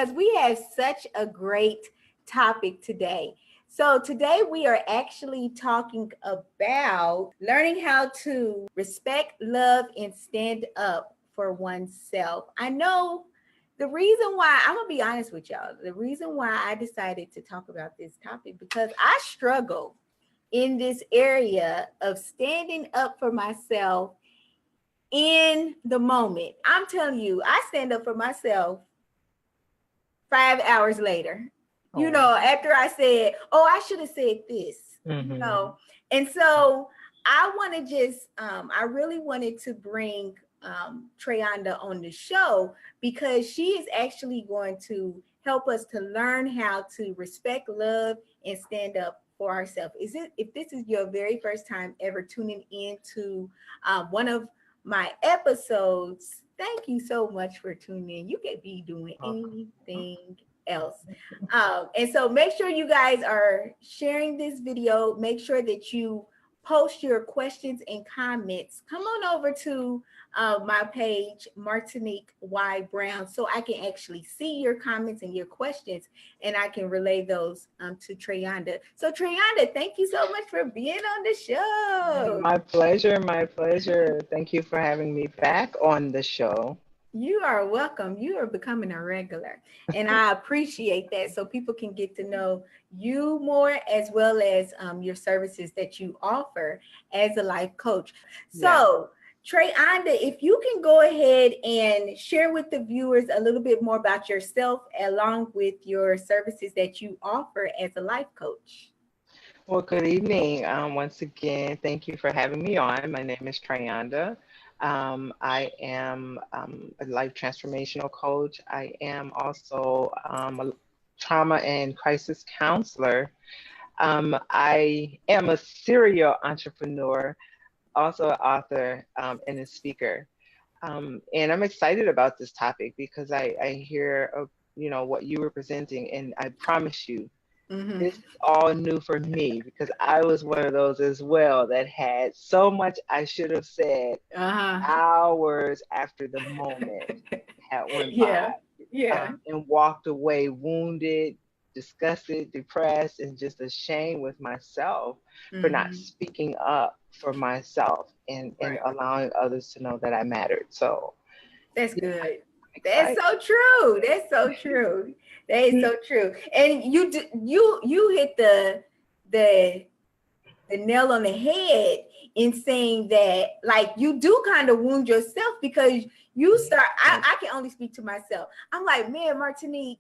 because we have such a great topic today. So today we are actually talking about learning how to respect, love, and stand up for oneself. I know the reason why, I'm gonna be honest with y'all, the reason why I decided to talk about this topic because I struggle in this area of standing up for myself in the moment. I'm telling you, I stand up for myself 5 hours later. After I said, oh, I should have said this, And so I want to just, I really wanted to bring Treyonda on the show because she is actually going to help us to learn how to respect, love, and stand up for ourselves. If this is your very first time ever tuning in to one of my episodes, thank you so much for tuning in. You could be doing anything else. And so make sure you guys are sharing this video. Make sure that you post your questions and comments. Come on over to my page, Martinique Y Brown, so I can actually see your comments and your questions, and I can relay those to Treyonda. So Treyonda, thank you so much for being on the show. My pleasure, my pleasure. Thank you for having me back on the show. You are welcome. You are becoming a regular, and I appreciate that, so people can get to know you more, as well as your services that you offer as a life coach. So Treyonda, if you can go ahead and share with the viewers a little bit more about yourself along with your services that you offer as a life coach. Well, good evening. Once again, thank you for having me on. My name is Treyonda. I am a life transformational coach. I am also a trauma and crisis counselor. I am a serial entrepreneur, also an author and a speaker. And I'm excited about this topic because I hear what you were presenting, and I promise you, this is all new for me because I was one of those as well that had so much I should have said hours after the moment had went by. And walked away wounded, disgusted, depressed, and just ashamed with myself for not speaking up for myself and allowing others to know that I mattered. So that's good. That's so true. That's so true. That is so true. And you hit the nail on the head in saying that, like, you do kind of wound yourself because you start. I can only speak to myself. I'm like, man, Martinique,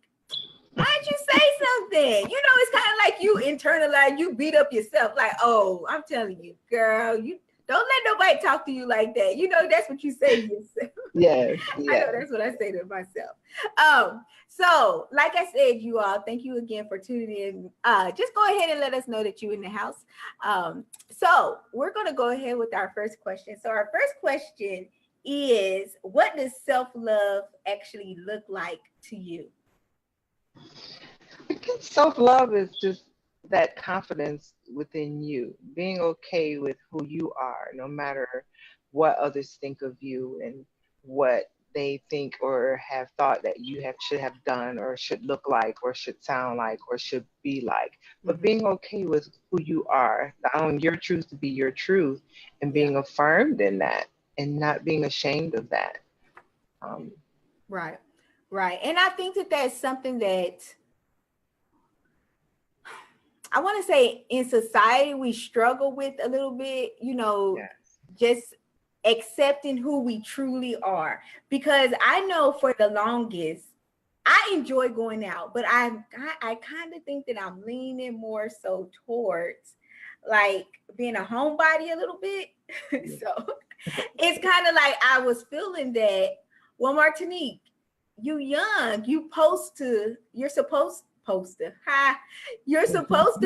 why didn't you say something? It's kind of like you internalize, you beat up yourself. Like, oh, I'm telling you, girl, you don't let nobody talk to you like that. That's what you say to yourself. Yes. I know that's what I say to myself. So like I said, you all, thank you again for tuning in. Just go ahead and let us know that you're in the house. So we're going to go ahead with our first question. So our first question is, what does self-love actually look like to you? I guess self-love is just that confidence within you, being okay with who you are, no matter what others think of you and what they think or have thought that you should have done or should look like or should sound like or should be like. But being okay with who you are, allowing your truth to be your truth and being affirmed in that and not being ashamed of that. Right. And I think that that's something that I want to say in society we struggle with a little bit, just accepting who we truly are. Because I know for the longest, I enjoy going out, but I kind of think that I'm leaning more so towards like being a homebody a little bit. So it's kind of like I was feeling that, well, Martinique, you young, you're supposed to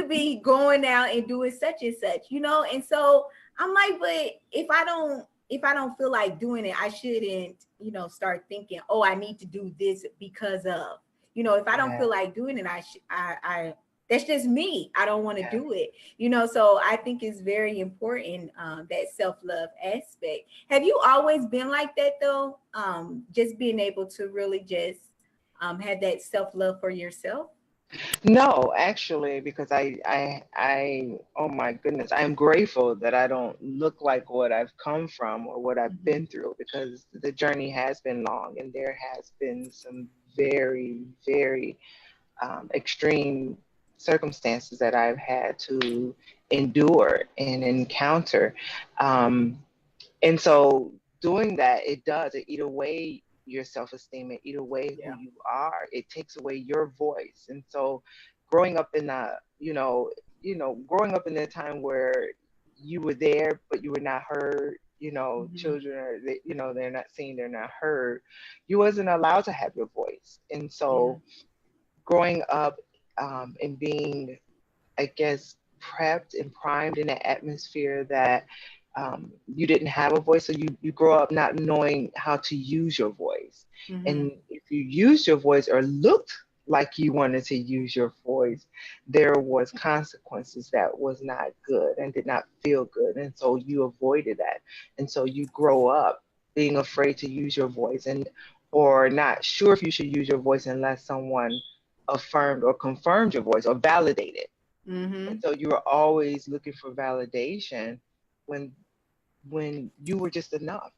be going out and doing such and such, and so I'm like, but if I don't feel like doing it, I shouldn't, start thinking, oh, I need to do this because of, if I don't feel like doing it, I that's just me. I don't want to do it, so I think it's very important, that self-love aspect. Have you always been like that though? Just being able to really just had that self-love for yourself? No, actually, because oh my goodness, I'm grateful that I don't look like what I've come from or what I've been through, because the journey has been long and there has been some very, very extreme circumstances that I've had to endure and encounter. And so doing that, it eat away your self-esteem, it eat away who you are. It takes away your voice. And so growing up in growing up in a time where you were there, but you were not heard, children are, they're not seen, they're not heard. You wasn't allowed to have your voice. And so growing up and being, I guess, prepped and primed in an atmosphere that you didn't have a voice. So you grow up not knowing how to use your voice. And if you used your voice or looked like you wanted to use your voice, there was consequences that was not good and did not feel good. And so you avoided that. And so you grow up being afraid to use your voice, or not sure if you should use your voice unless someone affirmed or confirmed your voice or validated. And so you were always looking for validation when you were just enough.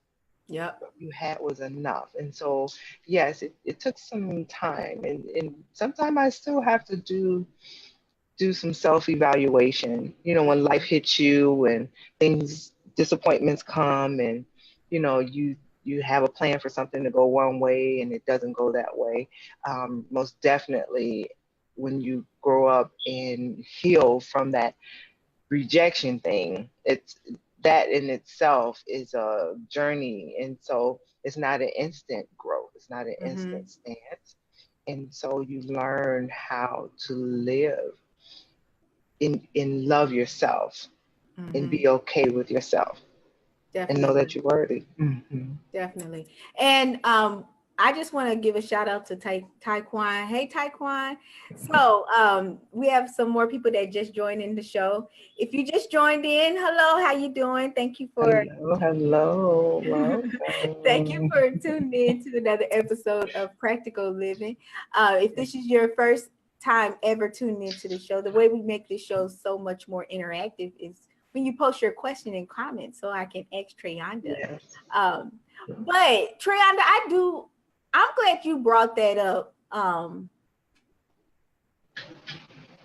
What you had was enough. And so yes, it took some time, and sometimes I still have to do some self-evaluation, when life hits you and disappointments come, and you have a plan for something to go one way and it doesn't go that way. Most definitely, when you grow up and heal from that rejection thing, that in itself is a journey. And so it's not an instant growth, it's not an instant stance. And so you learn how to live and love yourself and be okay with yourself. Definitely. And know that you're worthy. Definitely. And I just want to give a shout out to Taekwon. Hey, Taekwon. So we have some more people that just joined in the show. If you just joined in, hello, how you doing? Thank you for hello. Thank you for tuning in to another episode of Practical Living. If this is your first time ever tuning into the show, the way we make this show so much more interactive is when you post your question and comment so I can ask Treyonda. Yes. But Treyonda, I'm glad you brought that up.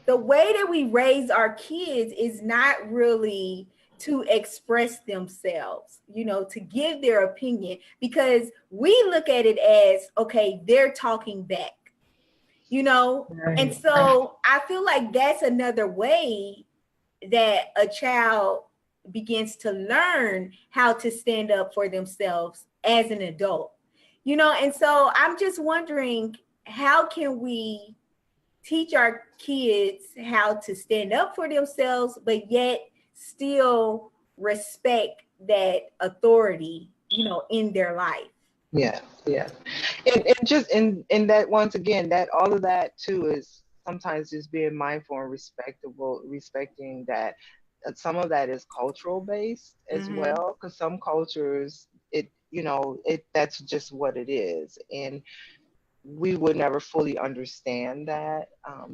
The way that we raise our kids is not really to express themselves, to give their opinion, because we look at it as, okay, they're talking back, Right. And so I feel like that's another way that a child begins to learn how to stand up for themselves as an adult, and so I'm just wondering, how can we teach our kids how to stand up for themselves, but yet still respect that authority, in their life? Yeah. And just in that, once again, that all of that too is sometimes just being mindful and respecting that some of that is cultural based as well, because some cultures, that's just what it is. And we would never fully understand that.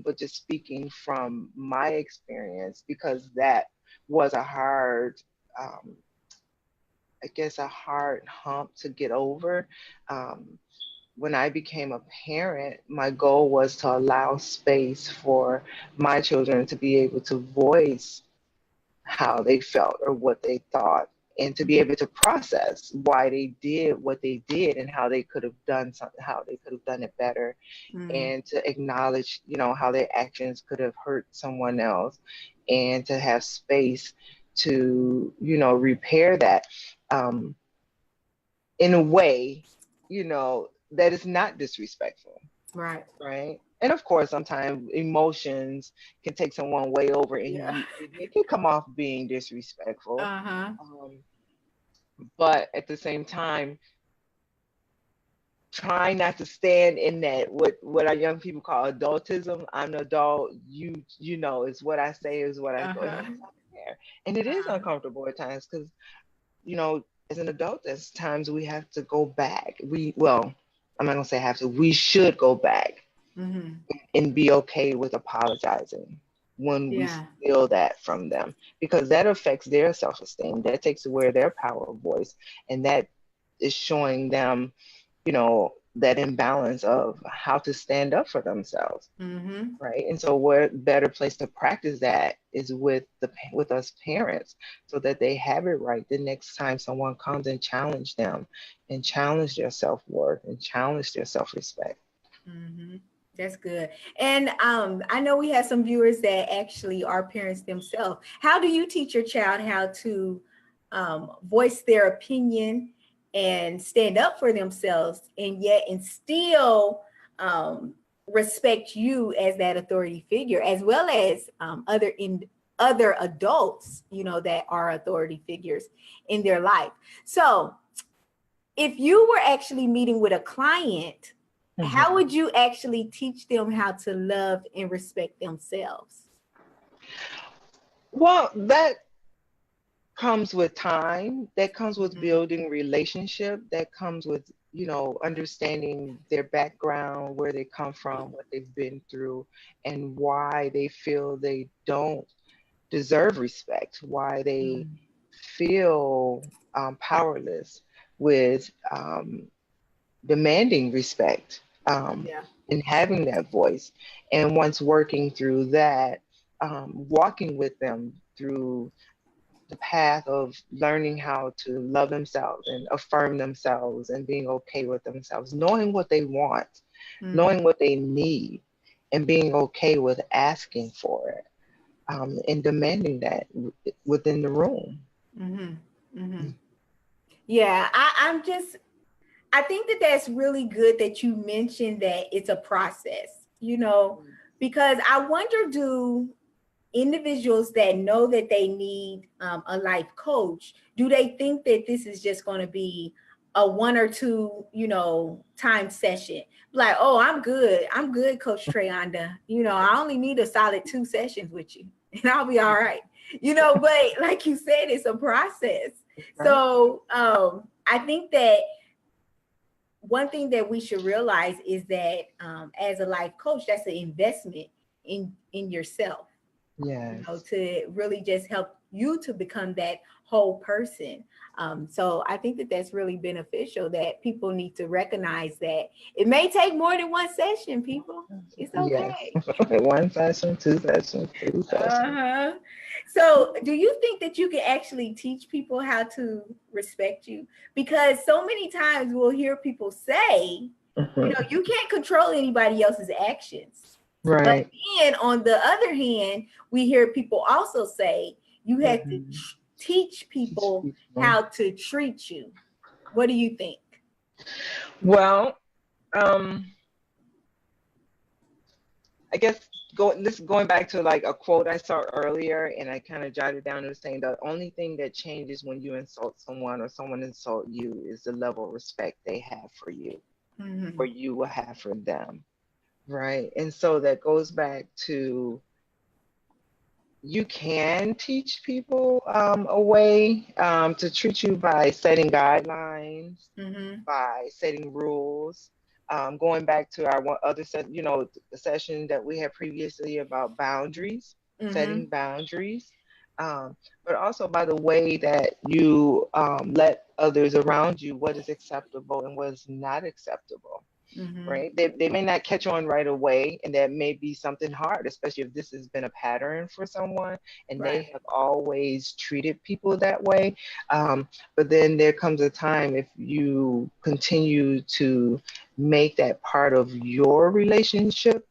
But just speaking from my experience, because that was a hard, I guess, a hard hump to get over. When I became a parent, my goal was to allow space for my children to be able to voice how they felt or what they thought, and to be able to process why they did what they did and how they could have done something, how they could have done it better, and to acknowledge, how their actions could have hurt someone else, and to have space to, repair that in a way, that is not disrespectful. Right. And of course, sometimes emotions can take someone way over, and it can come off being disrespectful. But at the same time, trying not to stand in that what our young people call adultism. I'm an adult. It's what I say is what I go. And it is uncomfortable at times, because as an adult, there's times we have to go back. I'm not gonna say have to, we should go back and be okay with apologizing when we feel that from them, because that affects their self-esteem. That takes away their power of voice, and that is showing them, you know, that imbalance of how to stand up for themselves. Right. And so what better place to practice that is with us parents, so that they have it right the next time someone comes and challenge them and challenge their self-worth and challenge their self-respect. That's good. And I know we have some viewers that actually are parents themselves. How do you teach your child how to voice their opinion and stand up for themselves, and yet and still respect you as that authority figure, as well as other adults, you know, that are authority figures in their life? So if you were actually meeting with a client, how would you actually teach them how to love and respect themselves? Well, that comes with time. That comes with building relationship. That comes with, you know, understanding their background, where they come from, what they've been through, and why they feel they don't deserve respect, why they feel powerless with demanding respect, and having that voice. And once working through that, walking with them through the path of learning how to love themselves and affirm themselves and being okay with themselves, knowing what they want, knowing what they need, and being okay with asking for it, and demanding that within the room. Yeah, I think that that's really good that you mentioned that it's a process, you know, because I wonder, do individuals that know that they need a life coach, do they think that this is just going to be a 1 or 2, you know, time session? Like, oh, I'm good, Coach Treyonda. You know, I only need a solid 2 sessions with you and I'll be all right. You know, but like you said, it's a process. Right. So I think that one thing that we should realize is that as a life coach, that's an investment in yourself. Yes. You know, to really just help you to become that whole person. So I think that that's really beneficial, that people need to recognize that it may take more than 1 session, people. It's okay. Yes. 1 session, 2 sessions, 3 sessions. So do you think that you can actually teach people how to respect you? Because so many times we'll hear people say, you know, you can't control anybody else's actions. Right. But then on the other hand, we hear people also say you have to teach people how to treat you. What do you think? Well, I guess going back to like a quote I saw earlier, and I kind of jotted down, it was saying the only thing that changes when you insult someone or someone insult you is the level of respect they have for you, or you will have for them. Right. And so that goes back to, you can teach people a way to treat you by setting guidelines, by setting rules. Going back to our other the session that we had previously about boundaries, setting boundaries, but also by the way that you let others around you what is acceptable and what is not acceptable. Right? They may not catch on right away, and that may be something hard, especially if this has been a pattern for someone and they have always treated people that way. But then there comes a time, if you continue to make that part of your relationship,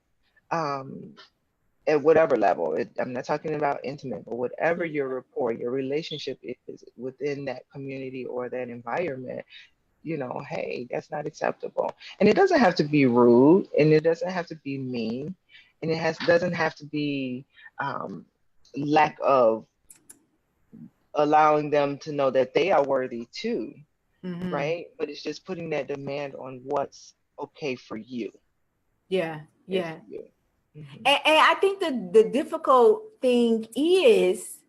at whatever level, I'm not talking about intimate, but whatever your rapport, your relationship is within that community or that environment, you know, hey, that's not acceptable. And it doesn't have to be rude, and it doesn't have to be mean, and doesn't have to be lack of allowing them to know that they are worthy too, right? But it's just putting that demand on what's okay for you. Yeah. And I think the difficult thing is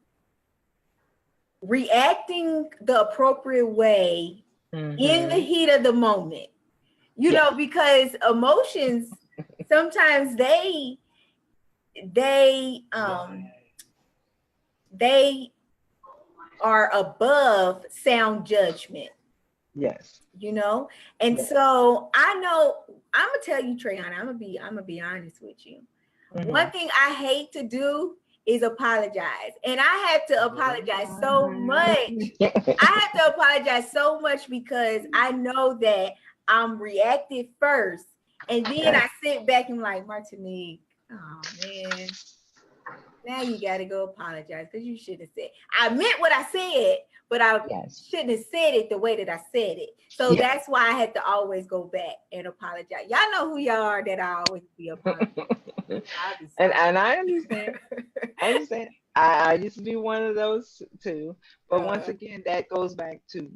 reacting the appropriate way in the heat of the moment. you know, because emotions sometimes they are above sound judgment. Yes. You know, and so I know I'm gonna tell you, Treyonda, I'm gonna be honest with you. One thing I hate to do is apologize. And I have to apologize so much. I have to apologize so much because I know that I'm reactive first. And then I sit back and like, Martinique, oh man, now you got to go apologize because you should have said. I meant what I said, but I shouldn't have said it the way that I said it. So that's why I had to always go back and apologize. Y'all know who y'all are that I always be apologizing. And I understand. I understand. I used to be one of those too. But once again, that goes back to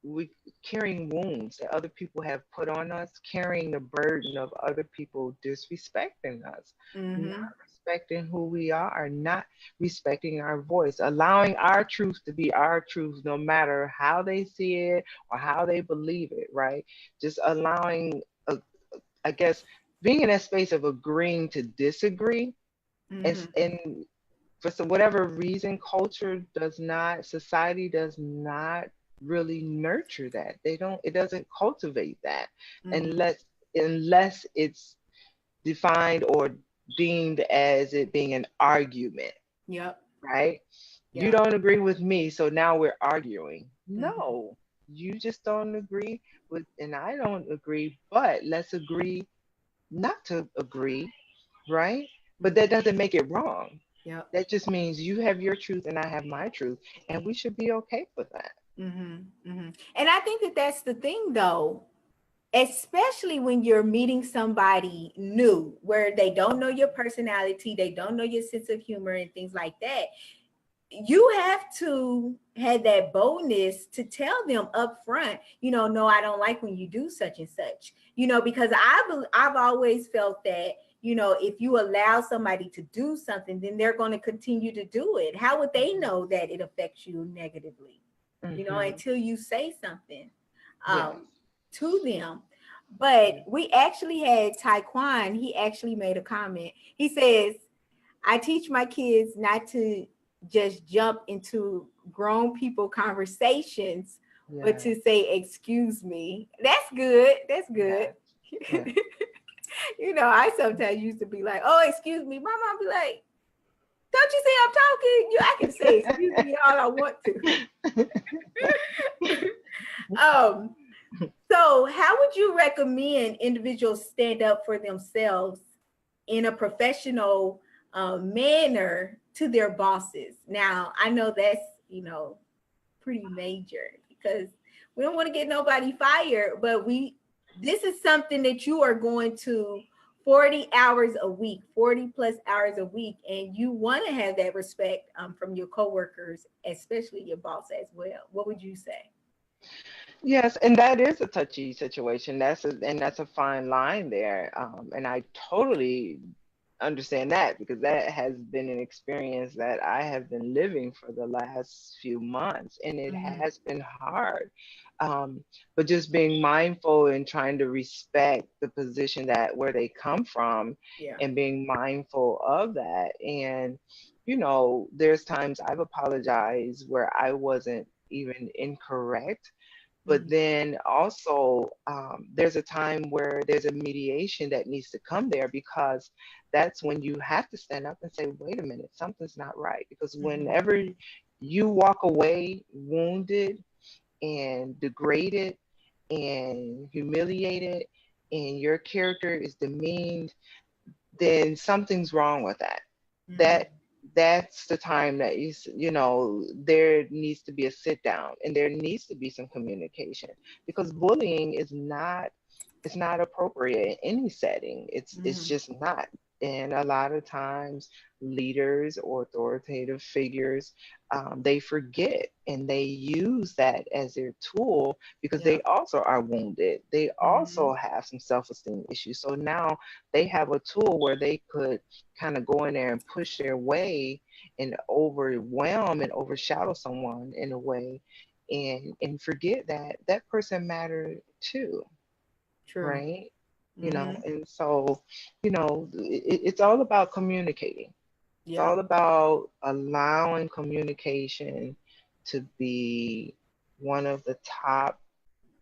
we carrying wounds that other people have put on us, carrying the burden of other people disrespecting us, not respecting who we are, not respecting our voice, allowing our truth to be our truth, no matter how they see it or how they believe it, right? Just allowing, I guess, being in that space of agreeing to disagree. And for whatever reason, society does not really nurture that. It doesn't cultivate that unless it's defined or deemed as it being an argument. Yep. Right? Yep. You don't agree with me, so now we're arguing. No, you just don't agree with, and I don't agree, but let's agree not to agree, right? But that doesn't make it wrong. Yep. That just means you have your truth and I have my truth, and we should be okay with that. And I think that that's the thing, though, especially when you're meeting somebody new, where they don't know your personality, they don't know your sense of humor and things like that. You have to have that boldness to tell them up front, you know, no, I don't like when you do such and such, you know, because I've always felt that, you know, if you allow somebody to do something, then they're going to continue to do it. How would they know that it affects you negatively? You know, until you say something to them. But we actually had Taekwon, he actually made a comment. He says, I teach my kids not to just jump into grown people conversations, but to say, excuse me. That's good. That's good. Yeah. You know, I sometimes used to be like, oh, excuse me. My mom be like, don't you see I'm talking? I can say excuse me all I want to. So how would you recommend individuals stand up for themselves in a professional manner to their bosses? Now, I know that's, you know, pretty major because we don't want to get nobody fired, but this is something that you are going to 40 hours a week, 40 plus hours a week, and you want to have that respect from your coworkers, especially your boss as well. What would you say? Yes, and that is a touchy situation. That's a fine line there, and I totally understand that because that has been an experience that I have been living for the last few months, and it has been hard. But just being mindful and trying to respect the position that where they come from, and being mindful of that. And you know, there's times I've apologized where I wasn't even incorrect. But then also, there's a time where there's a mediation that needs to come there, because that's when you have to stand up and say, wait a minute, something's not right. Because whenever you walk away wounded and degraded and humiliated and your character is demeaned, then something's wrong with that. That's the time that you know, there needs to be a sit down and there needs to be some communication, because bullying is not, it's not appropriate in any setting. It's just not. And a lot of times leaders or authoritative figures, they forget and they use that as their tool because they also are wounded. They also have some self-esteem issues. So now they have a tool where they could kind of go in there and push their way and overwhelm and overshadow someone in a way, and forget that that person mattered too. True. right? You know, and so, you know, it's all about communicating. It's all about allowing communication to be one of the top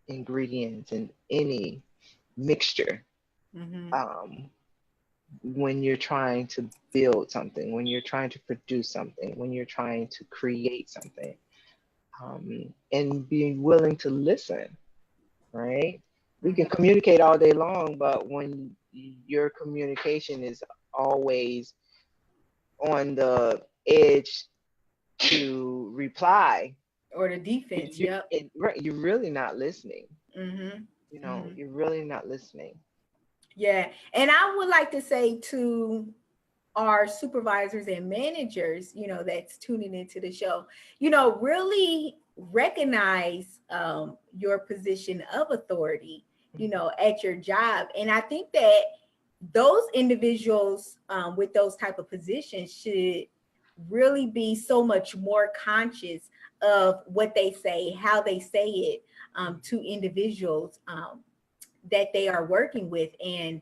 ingredients in any mixture. Um, when you're trying to build something, when you're trying to produce something, when you're trying to create something, and being willing to listen, right? We can communicate all day long, but when your communication is always on the edge to reply Or the defense. right, you're really not listening. Mm-hmm. You know, you're really not listening. Yeah. And I would like to say to our supervisors and managers, you know, that's tuning into the show, you know, really recognize your position of authority, you know, at your job. And I think that those individuals with those type of positions should really be so much more conscious of what they say, how they say it to individuals that they are working with, and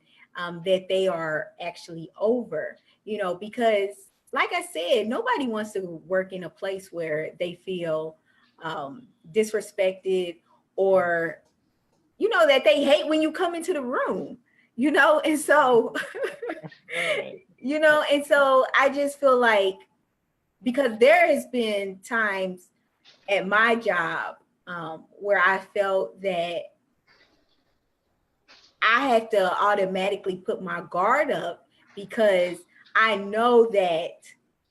that they are actually over, you know, because like I said, nobody wants to work in a place where they feel disrespected, or, you know, that they hate when you come into the room, you know, and so, you know, and so I just feel like, because there has been times at my job where I felt that I had to automatically put my guard up, because I know that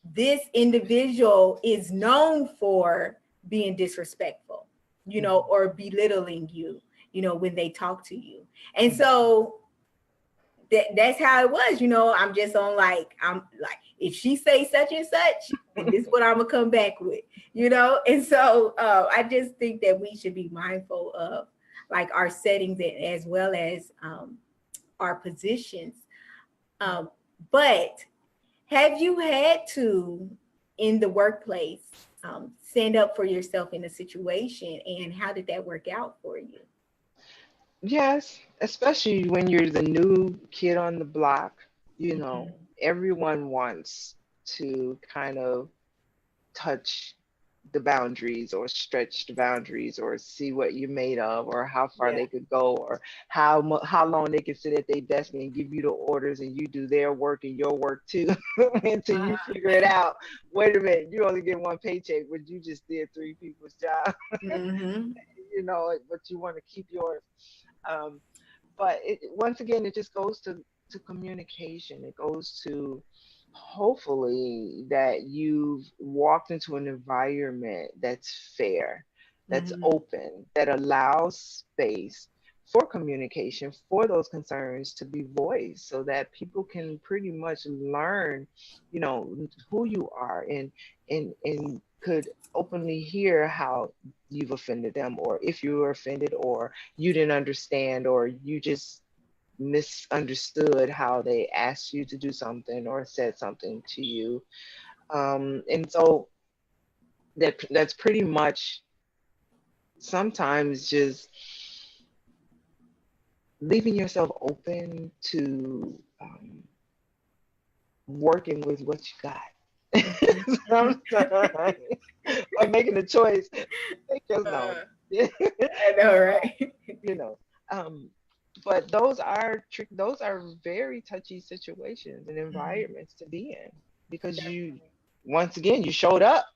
this individual is known for being disrespectful, you know, or belittling you, you know, when they talk to you. And so that's how it was, you know. I'm just on like, I'm like, if she say such and such, then this is what I'm gonna come back with, you know. And so I just think that we should be mindful of like our settings, as well as our positions. But have you had to, in the workplace, stand up for yourself in a situation, and how did that work out for you? Yes, especially when you're the new kid on the block, you know, everyone wants to kind of touch the boundaries or stretch the boundaries or see what you're made of or how far they could go or how long they can sit at their desk and give you the orders and you do their work and your work too until you figure it out. Wait a minute, you only get one paycheck, but you just did three people's job. You know, but you want to keep yours. But once again, it just goes to communication. It goes to hopefully that you've walked into an environment that's fair, that's open, that allows space for communication, for those concerns to be voiced so that people can pretty much learn, you know, who you are and could openly hear how you've offended them, or if you were offended, or you didn't understand, or you just misunderstood how they asked you to do something or said something to you. And so that's pretty much sometimes just leaving yourself open to working with what you got. Sometimes, or making a choice. Make yours known. I know, right? You know, but those are those are very touchy situations and environments to be in, because you, once again, you showed up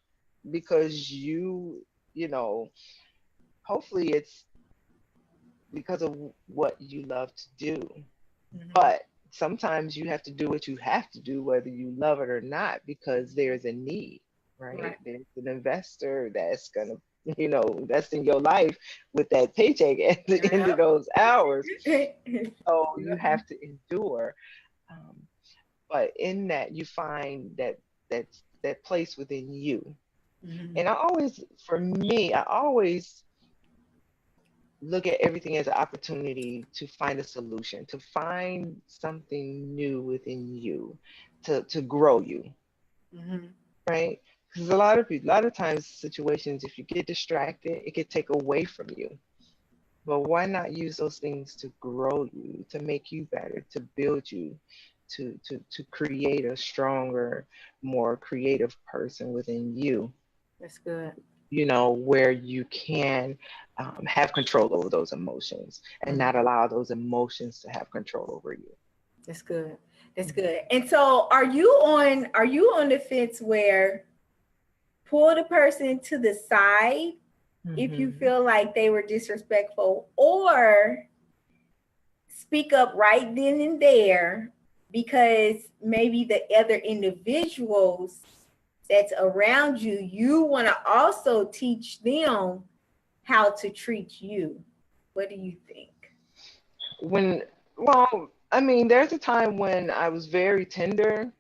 because you know, hopefully it's because of what you love to do. But sometimes you have to do what you have to do, whether you love it or not, because there's a need, right? There's an investor that's going to, you know, invest in your life with that paycheck at the end of those hours. So you have to endure. But in that, you find that place within you. And for me, I always look at everything as an opportunity to find a solution, to find something new within you, to grow you, right? Because a lot of times situations, if you get distracted, it could take away from you. But why not use those things to grow you, to make you better, to build you, to create a stronger, more creative person within you? That's good. You know, where you can have control over those emotions and not allow those emotions to have control over you. That's good. That's good. And so are you on the fence where pull the person to the side if you feel like they were disrespectful, or speak up right then and there because maybe the other individuals that's around you, you want to also teach them how to treat you? What do you think? Well, I mean, there's a time when I was very tender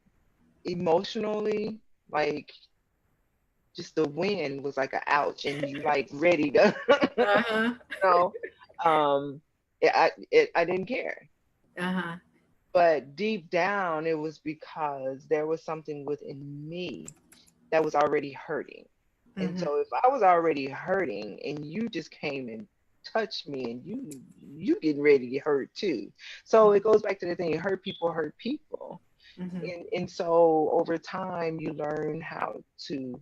emotionally, like just the wind was like a ouch, and you like ready to, you know, I didn't care. But deep down, it was because there was something within me that was already hurting. And so if I was already hurting and you just came and touched me, and you getting ready to get hurt too. So it goes back to the thing, hurt people hurt people. And so over time you learn how to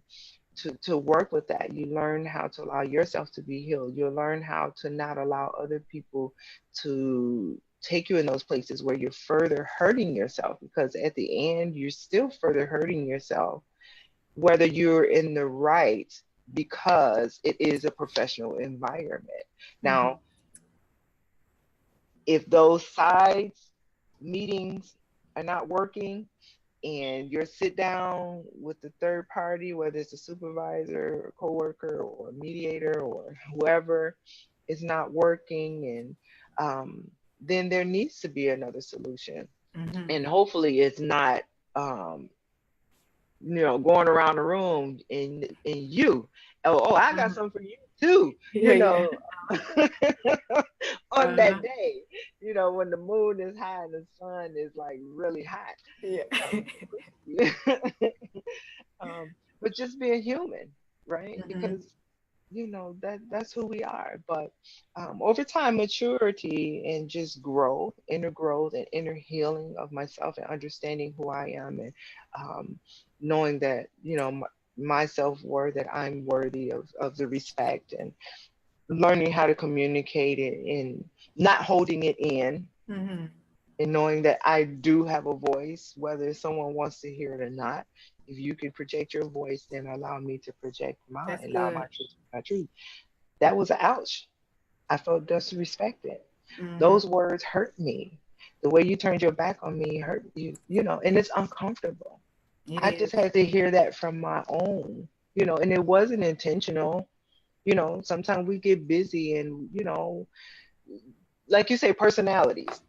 work with that. You learn how to allow yourself to be healed. You learn how to not allow other people to take you in those places where you're further hurting yourself, because at the end you're still further hurting yourself, whether you're in the right, because it is a professional environment. Now, if those sides meetings are not working and your sit down with the third party, whether it's a supervisor or coworker or a mediator or whoever, is not working, and then there needs to be another solution. And hopefully it's not going around the room and you, I got something for you too, on that day, when the moon is high and the sun is like really hot. But just being human, right? Because that's who we are. But over time, maturity and just growth, and inner healing of myself, and understanding who I am, and knowing that my self-worth, that I'm worthy of the respect, and learning how to communicate it and not holding it in, and knowing that I do have a voice, whether someone wants to hear it or not. If you can project your voice, then allow me to project mine, and allow my truth to be my truth. That was an ouch. I felt disrespected. Those words hurt me. The way you turned your back on me hurt you, and it's uncomfortable. I just had to hear that from my own, and it wasn't intentional. Sometimes we get busy, and, like you say, personalities,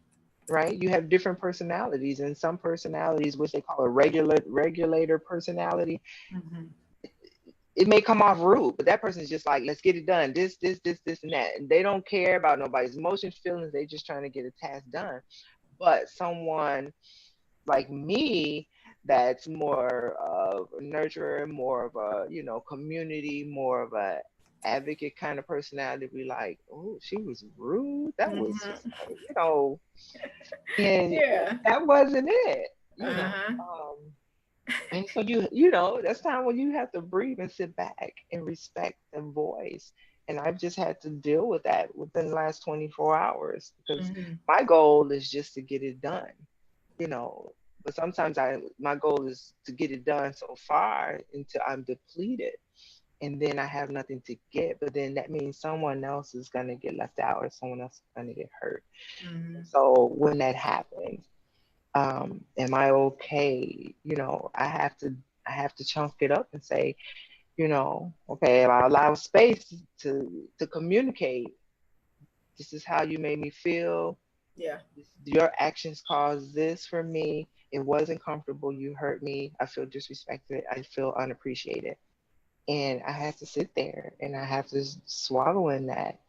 right? You have different personalities, and some personalities, which they call a regulator personality, it may come off rude, but that person is just like, let's get it done. This, and that. And they don't care about nobody's emotions, feelings. They just trying to get a task done. But someone like me, that's more of a nurturer, more of a, community, more of a advocate kind of personality, be like, oh, she was rude. That was just, and that wasn't it, and so that's time when you have to breathe and sit back and respect the voice. And I've just had to deal with that within the last 24 hours, because my goal is just to get it done, but sometimes my goal is to get it done so far until I'm depleted, and then I have nothing to get. But then that means someone else is going to get left out, or someone else is going to get hurt. So when that happens, am I okay? I have to chunk it up and say, okay, if I allow space to communicate, this is how you made me feel. Your actions caused this for me. It wasn't comfortable. You hurt me. I feel disrespected. I feel unappreciated. And I have to sit there, and I have to swallow in that.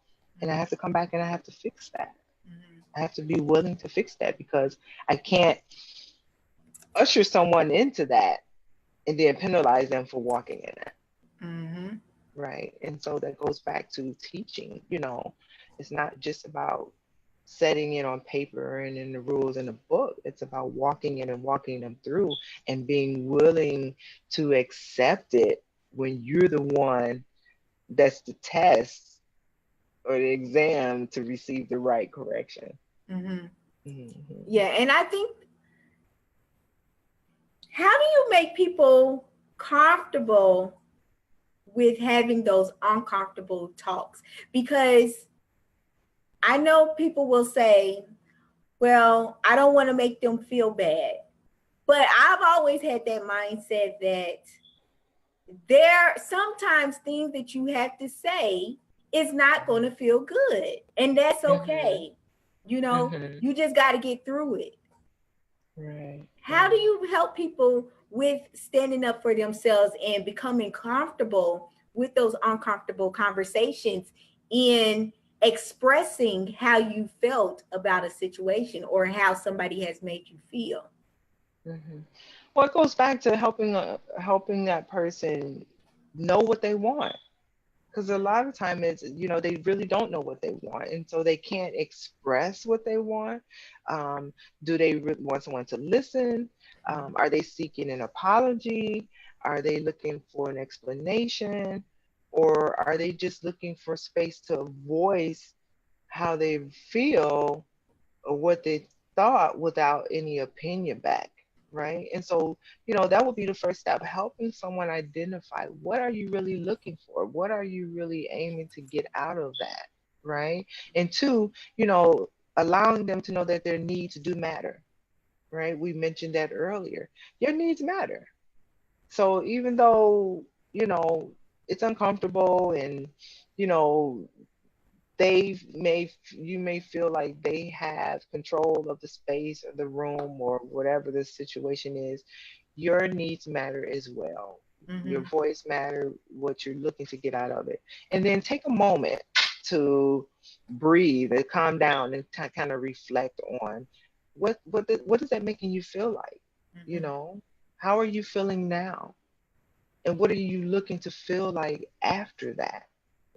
And I have to come back, and I have to fix that. I have to be willing to fix that, because I can't usher someone into that and then penalize them for walking in it. Right. And so that goes back to teaching, It's not just about setting it on paper and in the rules in the book. It's about walking it and walking them through and being willing to accept it when you're the one that's the test or the exam to receive the right correction. Mm-hmm. Mm-hmm. Yeah, and I think, how do you make people comfortable with having those uncomfortable talks? Because I know people will say, well, I don't want to make them feel bad. But I've always had that mindset that there are sometimes things that you have to say is not going to feel good. And that's okay. Mm-hmm. You know, mm-hmm. You just got to get through it. Right. How do you help people with standing up for themselves and becoming comfortable with those uncomfortable conversations in expressing how you felt about a situation or how somebody has made you feel? Mm-hmm. Well, it goes back to helping that person know what they want. Because a lot of time it's, they really don't know what they want. And so they can't express what they want. Do they really want someone to listen? Are they seeking an apology? Are they looking for an explanation? Or are they just looking for space to voice how they feel or what they thought without any opinion back? Right. And so, that would be the first step, helping someone identify, what are you really looking for? What are you really aiming to get out of that? Right. And two, allowing them to know that their needs do matter. Right. We mentioned that earlier. Your needs matter. So even though, it's uncomfortable and, you may feel like they have control of the space or the room or whatever the situation is, your needs matter as well. Mm-hmm. Your voice matter, what you're looking to get out of it. And then take a moment to breathe and calm down and kind of reflect on what is that making you feel like? Mm-hmm. How are you feeling now? And what are you looking to feel like after that?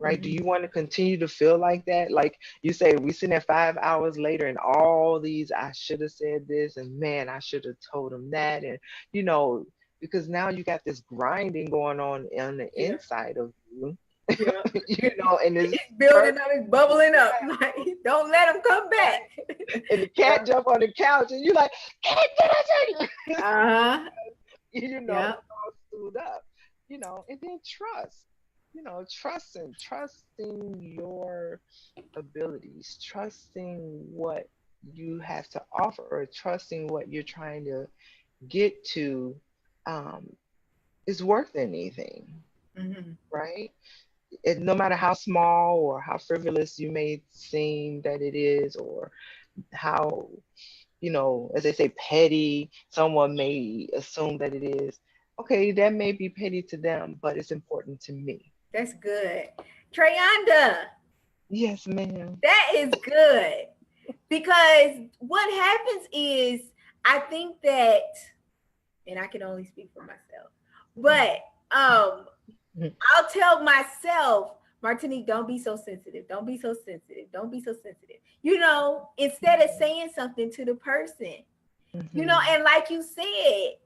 Right? Mm-hmm. Do you want to continue to feel like that? Like you say, we sitting there 5 hours later and all these, I should have said this, and man, I should have told him that. And, because now you got this grinding going on the inside of you. Yeah. And it's building up, it's bubbling up. Like, don't let them come back. And the cat jump on the couch and you're like, cat, did I tell you? Uh-huh. It's all screwed up. And then trust. Trusting your abilities, trusting what you have to offer, or trusting what you're trying to get to is worth anything. Mm-hmm. Right? No matter how small or how frivolous you may seem that it is, or how, as they say, petty someone may assume that it is. Okay, that may be petty to them, but it's important to me. That's good. Treyonda. Yes, ma'am. That is good. Because what happens is, I think that, and I can only speak for myself, but I'll tell myself, Martinique, don't be so sensitive. Don't be so sensitive. Don't be so sensitive. Instead of saying something to the person, mm-hmm. And like you said,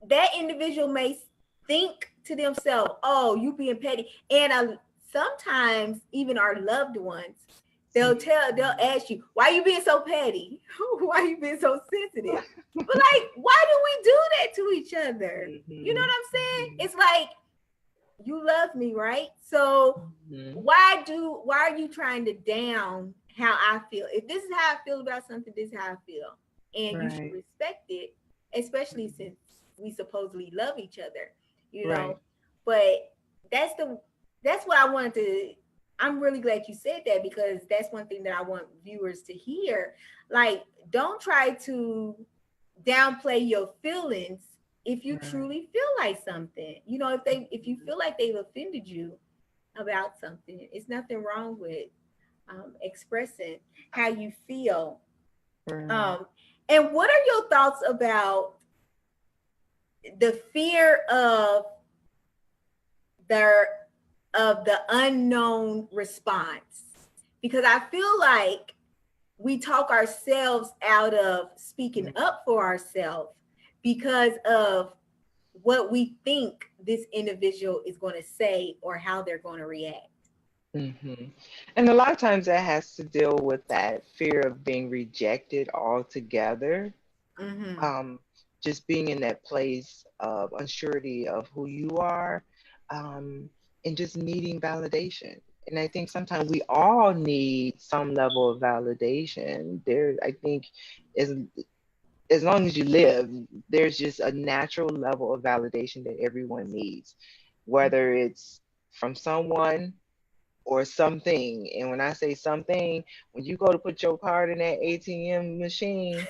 that individual may think to themselves, oh, you being petty. And sometimes even our loved ones, they'll ask you, why you being so petty? Why you being so sensitive? But like, why do we do that to each other? Mm-hmm. You know what I'm saying? Mm-hmm. It's like, you love me, right? So mm-hmm. why are you trying to down how I feel? If this is how I feel about something, this is how I feel. And right. You should respect it, especially since we supposedly love each other, right. But that's what I wanted to, I'm really glad you said that, because that's one thing that I want viewers to hear. Like, don't try to downplay your feelings if you right. truly feel like something. If you feel like they've offended you about something, it's nothing wrong with expressing how you feel. Right. And what are your thoughts about the fear of the unknown response? because I feel like we talk ourselves out of speaking up for ourselves because of what we think this individual is going to say or how they're going to react. Mm-hmm. And a lot of times that has to deal with that fear of being rejected altogether. Mm-hmm. Um, just being in that place of unsurety of who you are, um, and just needing validation. And I think sometimes we all need some level of validation. There, I think, is as long as you live, there's just a natural level of validation that everyone needs, whether it's from someone or something. And when I say something, when you go to put your card in that ATM machine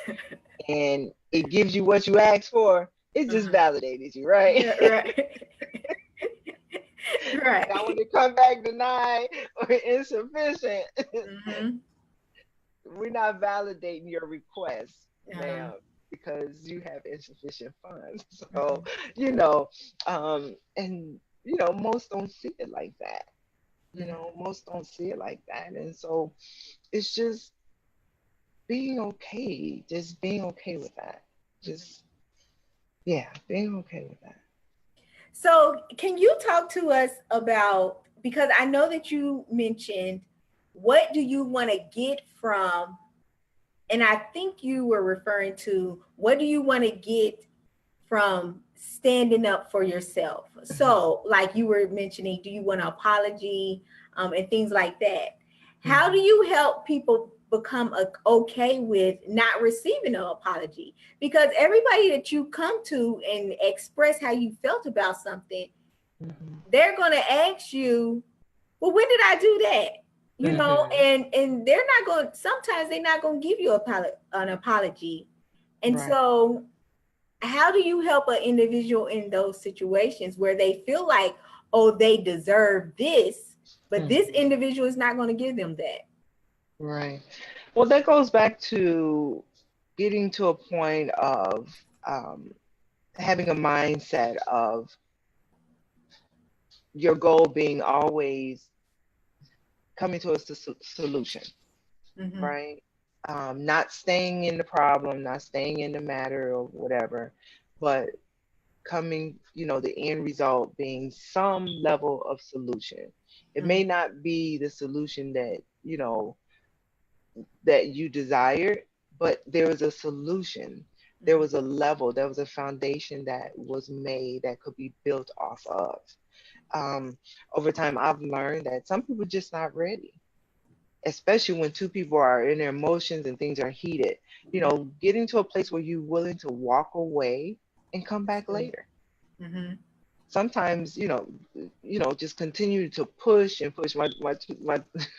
and it gives you what you asked for, it just validated you, right? Yeah, right. Right. Now when it come back denied or insufficient, Mm-hmm. we're not validating your request, Uh-huh. ma'am, because you have insufficient funds. Mm-hmm. So, and most don't see it like that. Most don't see it like that. And so it's just being okay, just being okay with that. Just, yeah, being okay with that. So, can you talk to us about, because I know that you mentioned, what do you want to get from, and I think you were referring to, what do you want to get from standing up for yourself? So, like you were mentioning, do you want an apology, and things like that? How do you help people become okay with not receiving an apology? Because everybody that you come to and express how you felt about something, they're going to ask you, well, when did I do that? And they're not going, sometimes they're not going to give you an apology. And Right. so how do you help an individual in those situations where they feel like, oh, they deserve this, but this individual is not going to give them that? Right. Well, that goes back to getting to a point of having a mindset of your goal being always coming to a solution, Mm-hmm. right? Not staying in the problem, not staying in the matter or whatever, but coming, the end result being some level of solution. It may not be the solution that you desired, but there was a solution. There was a level, there was a foundation that was made that could be built off of. Over time, I've learned that some people just not ready, especially when two people are in their emotions and things are heated. Getting to a place where you're willing to walk away and come back later. Mm-hmm. Sometimes, just continue to push and push. My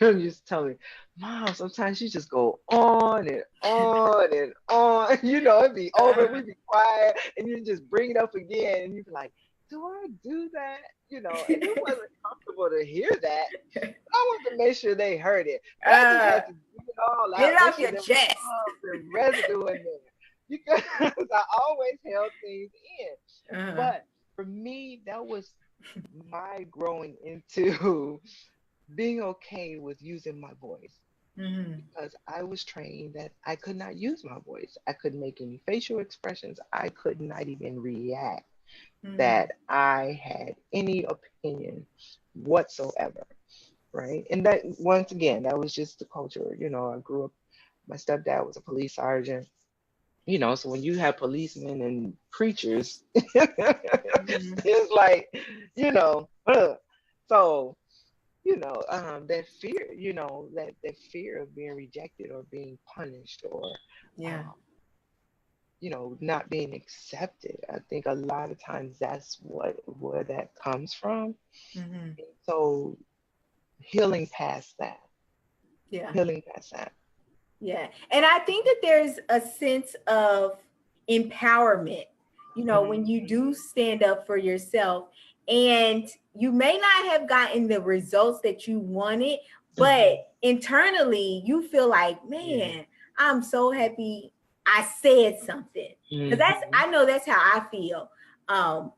used to tell me, Mom, sometimes you just go on and on and on. It'd be over, we'd be quiet, and you just bring it up again, and you'd be like, do I do that? And it wasn't comfortable to hear that. I wanted to make sure they heard it. But I just had to get it all Get out, it make off sure your there was chest. some residue in there. Because I always held things in. But for me, that was my growing into being okay with using my voice. Because I was trained that I could not use my voice. I couldn't make any facial expressions. I could not even react that I had any opinion whatsoever. Right. And that, once again, that was just the culture. I grew up, my stepdad was a police sergeant. So when you have policemen and preachers, it's like, so, that fear, that fear of being rejected or being punished or, Yeah. not being accepted. I think a lot of times that's where that comes from. So healing past that. Yeah. Healing past that. Yeah. And I think that there's a sense of empowerment, when you do stand up for yourself, and you may not have gotten the results that you wanted, but internally you feel like, man, I'm so happy I said something. Because I know that's how I feel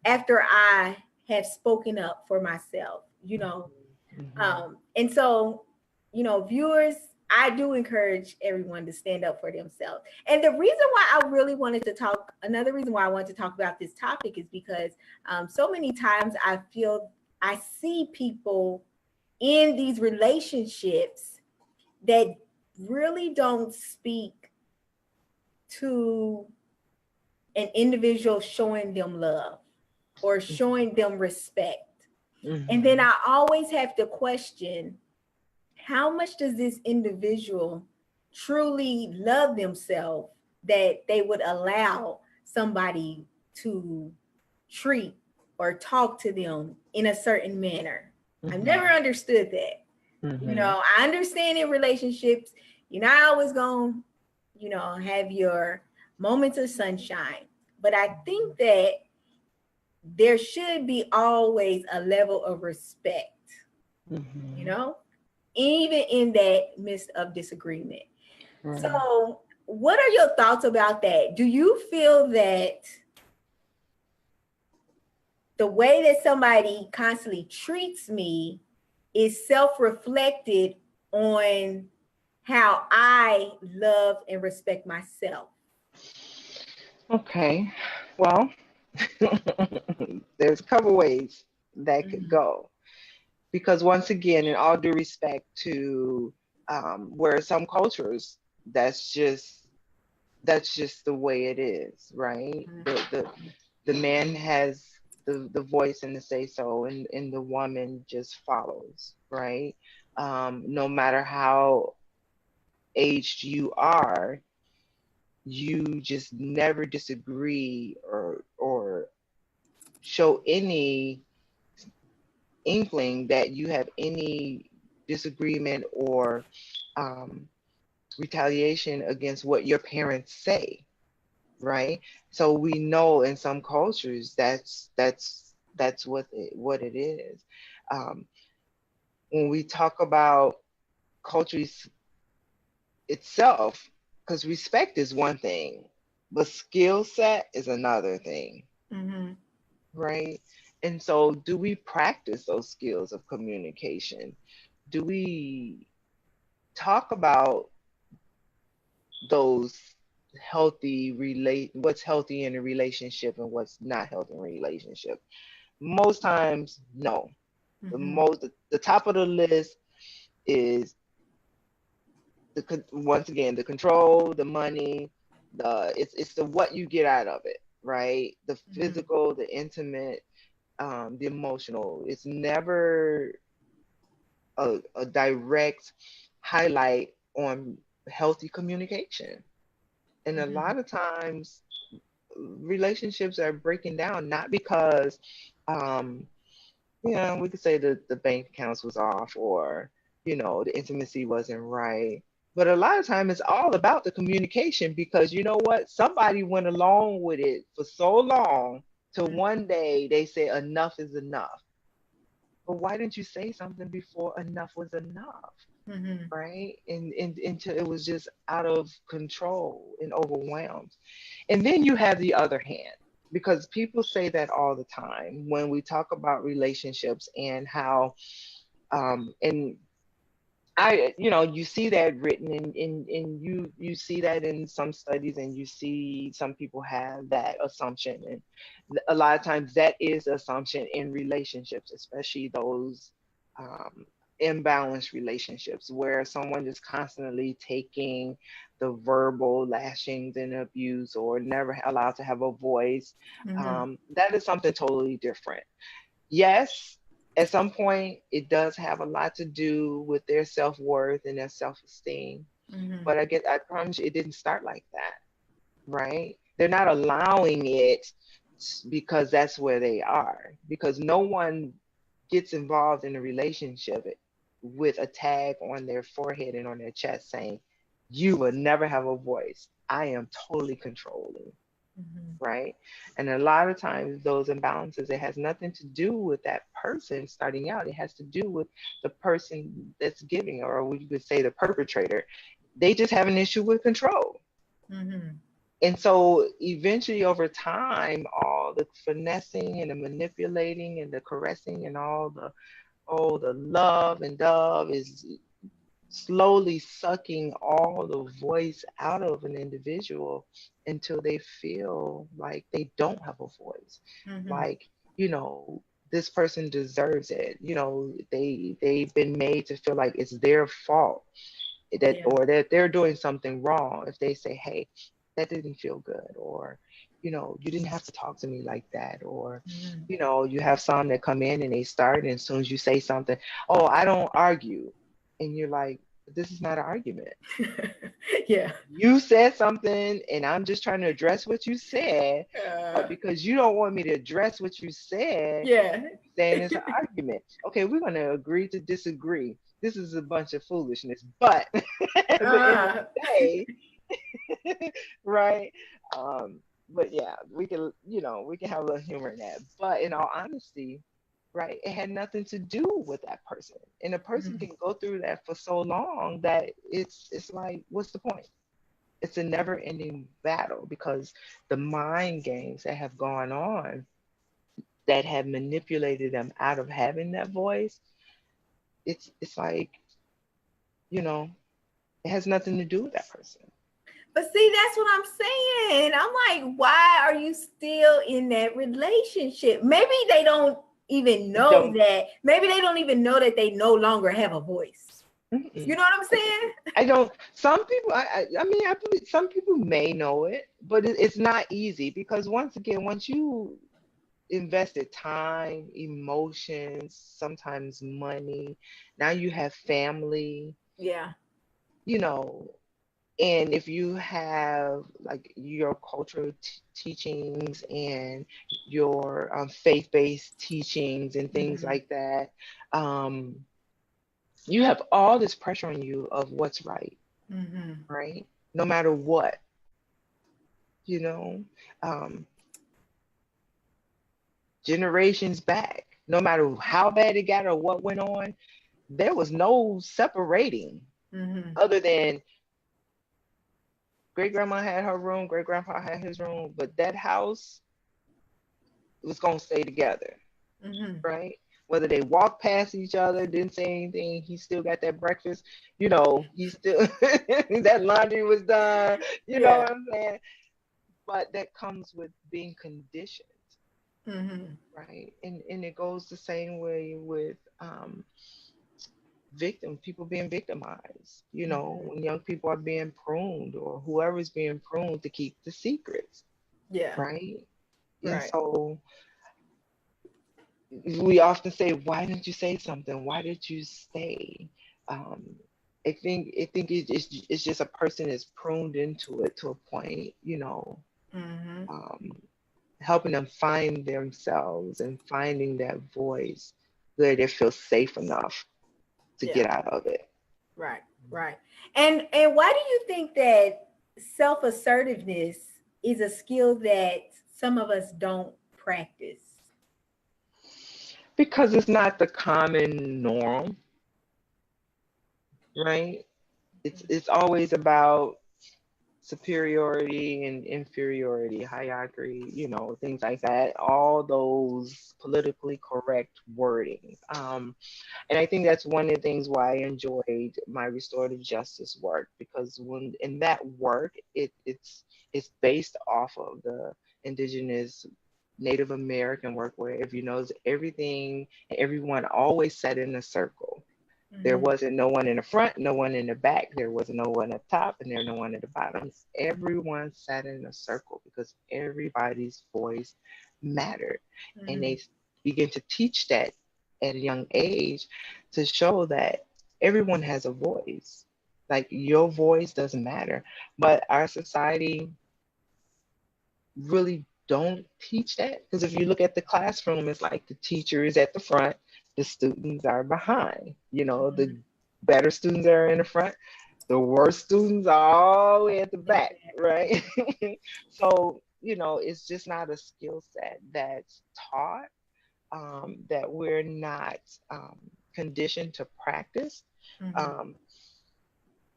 after I have spoken up for myself. And so viewers, I do encourage everyone to stand up for themselves. And the reason why another reason why I wanted to talk about this topic is because so many times I see people in these relationships that really don't speak to an individual showing them love or showing them respect. And then I always have to question, how much does this individual truly love themselves that they would allow somebody to treat or talk to them in a certain manner? I've never understood that. I understand in relationships, you're not always going to, have your moments of sunshine. But I think that there should be always a level of respect, even in that midst of disagreement. Right. So what are your thoughts about that? Do you feel that the way that somebody constantly treats me is self-reflected on how I love and respect myself? Okay, well, there's a couple ways that could go. Because once again, in all due respect to where some cultures, that's just the way it is, right? The man has the voice and the say so, and the woman just follows, right? No matter how aged you are, you just never disagree or show any inkling that you have any disagreement or retaliation against what your parents say, right? So we know in some cultures that's what it is. When we talk about cultures itself, because respect is one thing, but skill set is another thing, right? And so do we practice those skills of communication? Do we talk about those what's healthy in a relationship and what's not healthy in a relationship? Most times, no. The top of the list is once again, the control, the money, it's the what you get out of it, right? The physical, the intimate, the emotional. It's never a direct highlight on healthy communication. And a lot of times relationships are breaking down, not because, we could say that the bank accounts was off or, the intimacy wasn't right. But a lot of time it's all about the communication, because you know what? Somebody went along with it for so long till one day they say enough is enough. But why didn't you say something before enough was enough? Right? And until it was just out of control and overwhelmed. And then you have the other hand, because people say that all the time when we talk about relationships and how, and you see that written in you see that in some studies, and you see some people have that assumption. And a lot of times that is assumption in relationships, especially those imbalanced relationships where someone is constantly taking the verbal lashings and abuse or never allowed to have a voice. That is something totally different. Yes, at some point, it does have a lot to do with their self-worth and their self-esteem. But I promise you, it didn't start like that, right? They're not allowing it because that's where they are. Because no one gets involved in a relationship with a tag on their forehead and on their chest saying, you will never have a voice. I am totally controlling. Right? And a lot of times those imbalances, it has nothing to do with that person starting out. It has to do with the person that's giving, or we could say the perpetrator. They just have an issue with control. And so eventually over time, all the finessing and the manipulating and the caressing and all the love and dove is slowly sucking all the voice out of an individual until they feel like they don't have a voice. Like, you know, this person deserves it. You know, they've been made to feel like it's their fault that, Yeah. or that they're doing something wrong if they say, hey, that didn't feel good, or, you know, you didn't have to talk to me like that, or, you know, you have some that come in and they start, and as soon as you say something, oh, I don't argue, and you're like, this is not an argument. Yeah. You said something and I'm just trying to address what you said, but because you don't want me to address what you said, Yeah. you're saying it's an argument. Okay, we're going to agree to disagree. This is a bunch of foolishness, but at the end of Uh, the day, right? But yeah, we can, you know, we can have a little humor in that. But in all honesty, right, it had nothing to do with that person. And a person can go through that for so long that it's like, what's the point? It's a never ending battle because the mind games that have gone on that have manipulated them out of having that voice, it's like, you know, it has nothing to do with that person. but see, that's what I'm saying. I'm like, why are you still in that relationship? Maybe they don't even know Don't. that. Maybe they don't even know that they no longer have a voice. You know what I'm saying? I don't. Some people. I mean, I believe some people may know it, but it's not easy because once again, once you invested time, emotions, sometimes money, now you have family. Yeah. You know, and if you have like your cultural teachings and your faith-based teachings and things like that, um, you have all this pressure on you of what's right, right? No matter what, you know, um, generations back, no matter how bad it got or what went on, there was no separating other than great grandma had her room, great grandpa had his room, but that house was going to stay together, right? Whether they walked past each other, didn't say anything, he still got that breakfast, you know, he still, that laundry was done, you know Yeah. what I'm saying? But that comes with being conditioned, right? And it goes the same way with people being victimized, you know, when young people are being pruned or whoever's being pruned to keep the secrets, Yeah. right? And Right. so we often say, why didn't you say something? Why did you stay? Um, I think it's just a person is pruned into it to a point, you know, um, helping them find themselves and finding that voice where they feel safe enough to Yeah. get out of it. Right. Right. And why do you think that self-assertiveness is a skill that some of us don't practice? Because it's not the common norm, right? It's always about superiority and inferiority, hierarchy, you know, things like that, all those politically correct wordings. And I think that's one of the things why I enjoyed my restorative justice work, because when in that work, it's based off of the indigenous Native American work, where if you notice everything, everyone always sat in a circle. There wasn't no one in the front, no one in the back. There was no one at the top, and there no one at the bottom. Everyone sat in a circle because everybody's voice mattered. And they begin to teach that at a young age to show that everyone has a voice. Like your voice doesn't matter. But our society really don't teach that. Because if you look at the classroom, it's like the teacher is at the front, the students are behind. You know, the better students are in the front, the worst students are all the way at the back, right? So, you know, it's just not a skill set that's taught, that we're not conditioned to practice. Um,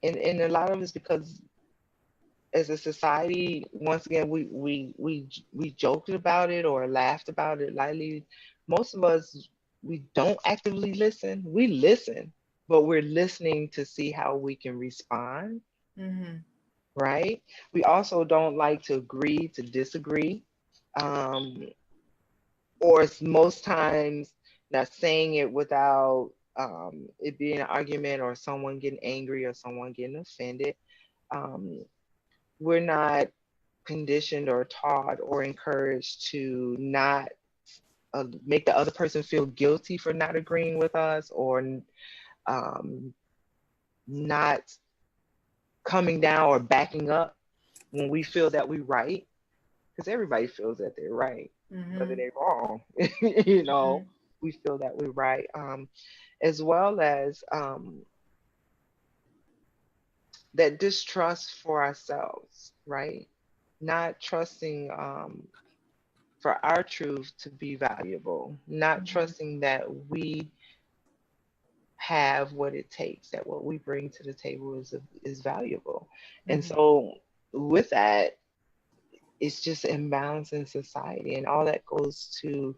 and a lot of it's because as a society, once again, we joked about it or laughed about it lightly. Most of us, we don't actively listen. We listen, but we're listening to see how we can respond. Right? We also don't like to agree to disagree. Or most times not saying it without it being an argument or someone getting angry or someone getting offended. We're not conditioned or taught or encouraged to not make the other person feel guilty for not agreeing with us, or not coming down or backing up when we feel that we're right, because everybody feels that they're right, whether they're wrong. You know, we feel that we're right, as well as that distrust for ourselves, right? Not trusting for our truth to be valuable, not trusting that we have what it takes, that what we bring to the table is valuable. And so with that, it's just imbalance in society, and all that goes to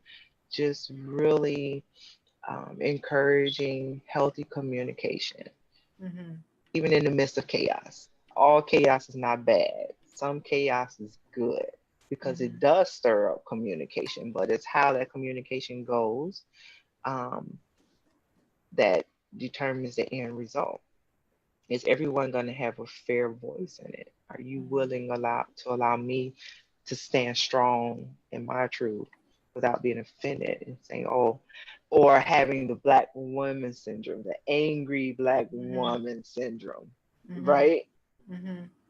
just really encouraging healthy communication, even in the midst of chaos. All chaos is not bad. Some chaos is good because it does stir up communication, but it's how that communication goes that determines the end result. Is everyone going to have a fair voice in it? Are you willing to allow me to stand strong in my truth without being offended and saying, oh, or having the Black woman syndrome, the angry Black woman syndrome, right?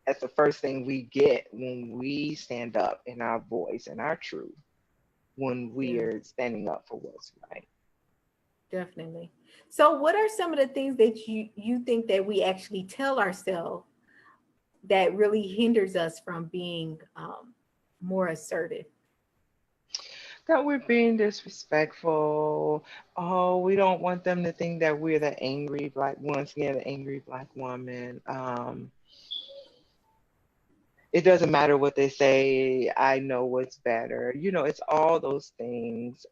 That's the first thing we get when we stand up in our voice and our truth, when we are standing up for what's right. Definitely. So what are some of the things that you think that we actually tell ourselves that really hinders us from being more assertive? That we're being disrespectful. Oh, we don't want them to think that we're the angry Black, once again, the angry Black woman. It doesn't matter what they say. I know what's better. You know, it's all those things.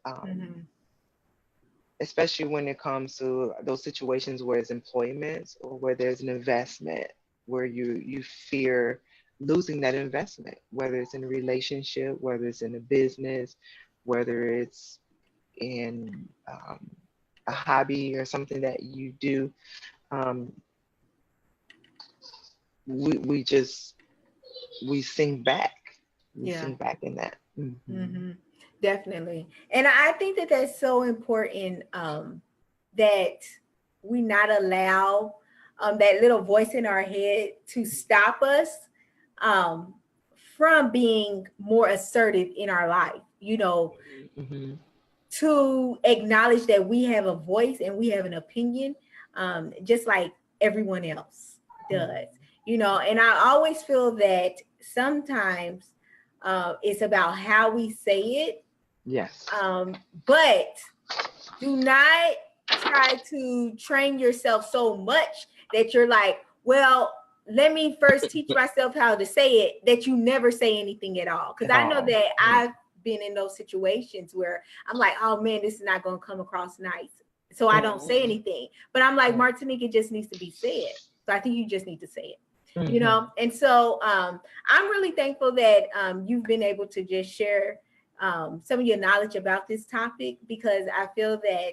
Especially when it comes to those situations where it's employment or where there's an investment, where you fear losing that investment, whether it's in a relationship, whether it's in a business, whether it's in a hobby or something that you do. We sink back. We sink back in that. Definitely. And I think that that's so important, that we not allow that little voice in our head to stop us from being more assertive in our life, you know, to acknowledge that we have a voice and we have an opinion, just like everyone else does, you know. And I always feel that sometimes it's about how we say it. Yes. But do not try to train yourself so much that you're like, well, let me first teach myself how to say it, that you never say anything at all. Because I know that I've been in those situations where I'm like, oh man, this is not going to come across nice, so I don't say anything. But I'm like, Martinique, it just needs to be said. So I think you just need to say it. You know. And so I'm really thankful that you've been able to just share some of your knowledge about this topic, because I feel that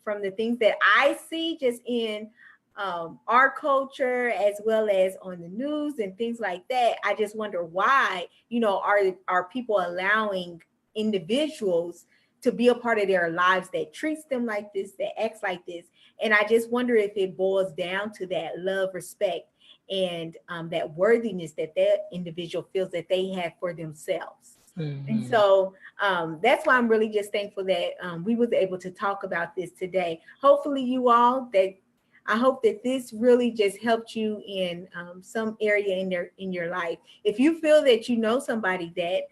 from the things that I see just in our culture, as well as on the news and things like that, I just wonder why, you know, are people allowing individuals to be a part of their lives that treats them like this, that acts like this. And I just wonder if it boils down to that love, respect, and that worthiness that that individual feels that they have for themselves. And so that's why I'm really just thankful that we was able to talk about this today. Hopefully you all, that I hope that this really just helped you in some area in your life. If you feel that you know somebody that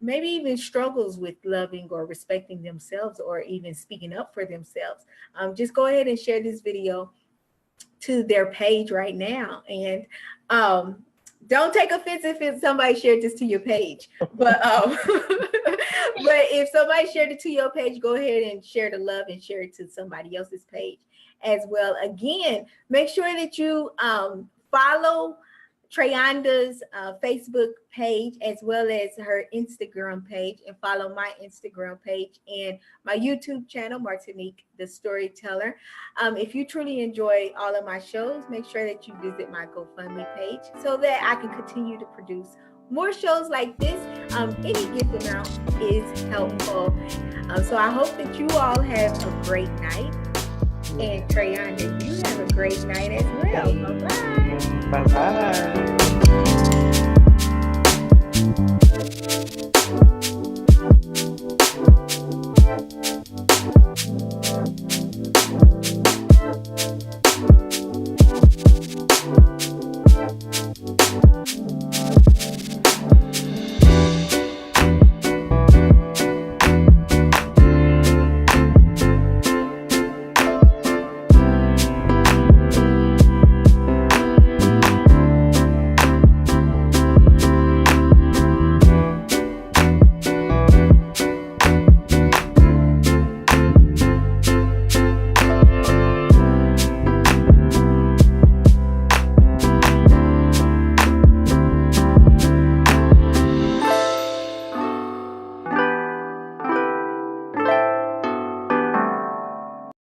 maybe even struggles with loving or respecting themselves, or even speaking up for themselves, just go ahead and share this video to their page right now. And don't take offense if somebody shared this to your page, but but if somebody shared it to your page, go ahead and share the love and share it to somebody else's page. as well. Again, make sure that you follow Treyonda's Facebook page as well as her Instagram page, and follow my Instagram page and my YouTube channel, Martinique the Storyteller. If you truly enjoy all of my shows, make sure that you visit my GoFundMe page so that I can continue to produce more shows like this. Any gift amount is helpful. So I hope that you all have a great night. And Treyonda, you have a great night as well. Bye-bye. Bye-bye.